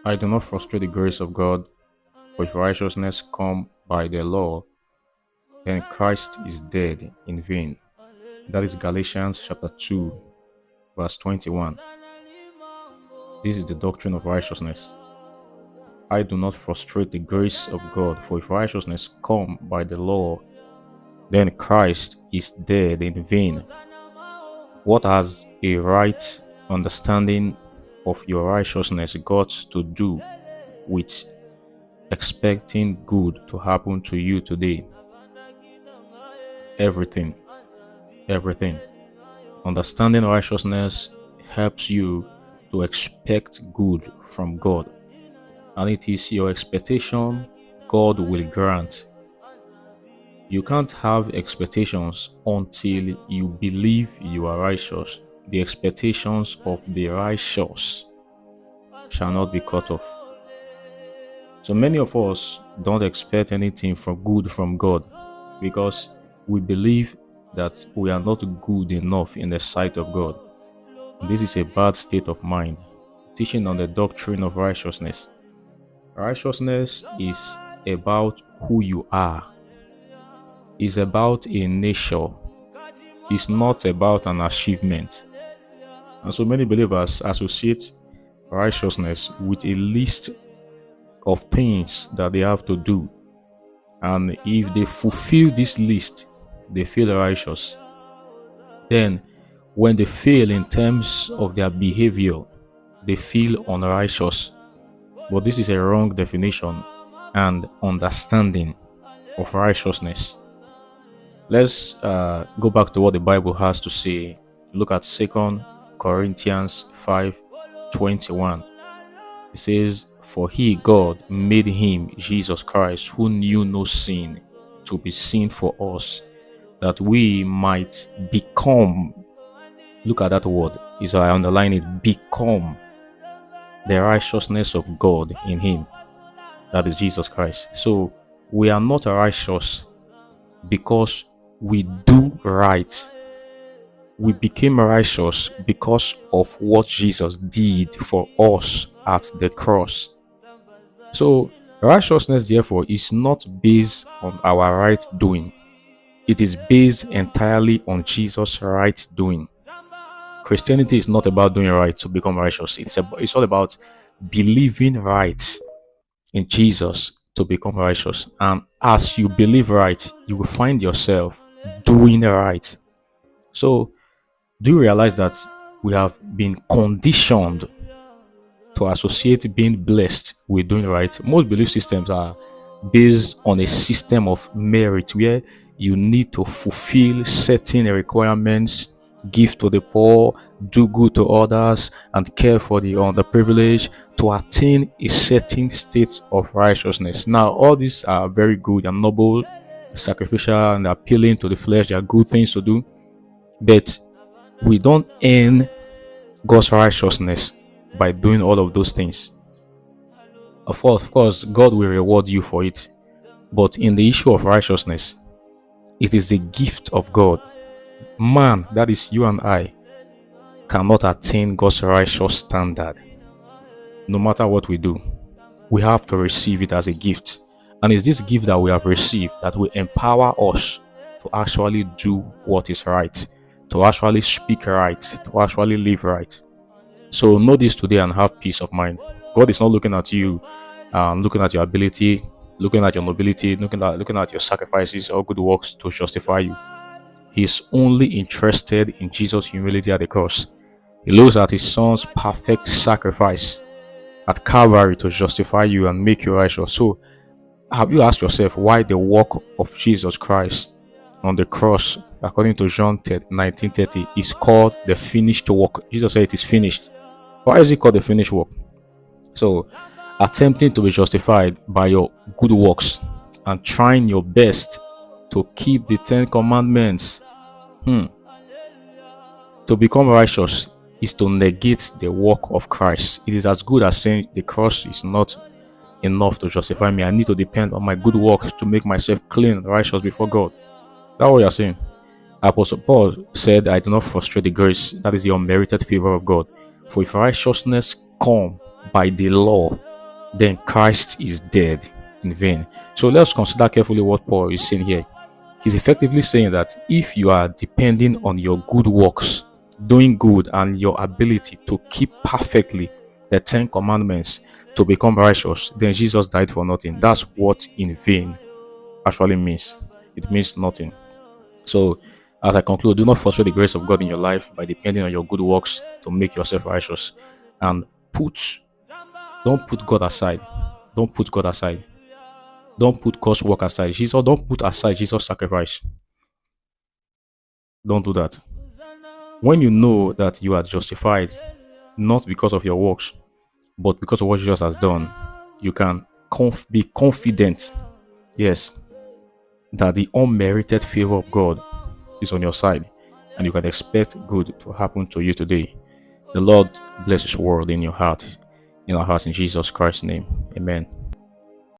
I do not frustrate the grace of God, for if righteousness come by the law, then Christ is dead in vain. That is Galatians chapter 2, verse 21. This is the doctrine of righteousness. I do not frustrate the grace of God, for if righteousness come by the law, then Christ is dead in vain. What has a right understanding of your righteousness got to do with expecting good to happen to you today? Everything. Everything. Understanding righteousness helps you to expect good from God, and it is your expectation God will grant. You can't have expectations until you believe you are righteous. The expectations of the righteous shall not be cut off. So many of us don't expect anything from good from God because we believe that we are not good enough in the sight of God. This is a bad state of mind. Teaching on the doctrine of righteousness. Righteousness is about who you are. It's about a nature. It's not about an achievement. And so many believers associate righteousness with a list of things that they have to do. And if they fulfill this list, they feel righteous. Then, when they fail in terms of their behavior, they feel unrighteous. But this is a wrong definition and understanding of righteousness. Let's go back to what the Bible has to say. Look at 2 Corinthians 5:21. It says, "For he, God, made him, Jesus Christ, who knew no sin, to be sin for us, that we might become," look at that word, is I underline it, become the righteousness of God in him. That is Jesus Christ. So we are not righteous because we do right. We became righteous because of what Jesus did for us at the cross. So righteousness, therefore, is not based on our right doing. It is based entirely on Jesus' right doing. Christianity is not about doing right to become righteous. It's all about believing right in Jesus to become righteous. And as you believe right, you will find yourself doing right. So, do you realize that we have been conditioned to associate being blessed with doing right? Most belief systems are based on a system of merit where you need to fulfill certain requirements, give to the poor, do good to others, and care for the underprivileged to attain a certain state of righteousness. Now, all these are very good and noble, sacrificial, and appealing to the flesh. They are good things to do, but we don't earn God's righteousness by doing all of those things. Of course, God will reward you for it. But in the issue of righteousness, it is a gift of God. Man, that is you and I, cannot attain God's righteous standard. No matter what we do, we have to receive it as a gift. And it's this gift that we have received that will empower us to actually do what is right, to actually speak right, to actually live right. So know this today and have peace of mind. God is not looking at you, looking at your ability, looking at your nobility, looking at your sacrifices or good works to justify you. He is only interested in Jesus' humility at the cross. He looks at his son's perfect sacrifice at Calvary to justify you and make you righteous. So have you asked yourself why the work of Jesus Christ on the cross, according to John 19:30, is called the finished work? Jesus said it is finished. Why is it called the finished work? So, attempting to be justified by your good works and trying your best to keep the 10 commandments, to become righteous is to negate the work of Christ. It is as good as saying the cross is not enough to justify me. I need to depend on my good works to make myself clean and righteous before God. That's what you're saying. Apostle Paul said, "I do not frustrate the grace, that is the unmerited favor of God. For if righteousness come by the law, then Christ is dead in vain. So let's consider carefully what Paul is saying here. He's effectively saying that if you are depending on your good works, doing good, and your ability to keep perfectly the 10 commandments to become righteous, then Jesus died for nothing. That's what in vain actually means. It means nothing. So, as I conclude, do not frustrate the grace of God in your life by depending on your good works to make yourself righteous. And don't put God aside. Don't put God aside. Don't put God's work aside. Don't put aside Jesus' sacrifice. Don't do that. When you know that you are justified, not because of your works, but because of what Jesus has done, you can be confident, yes, that the unmerited favor of God is on your side, and you can expect good to happen to you today. The Lord bless His word in your heart, in our hearts, in Jesus Christ's name. Amen.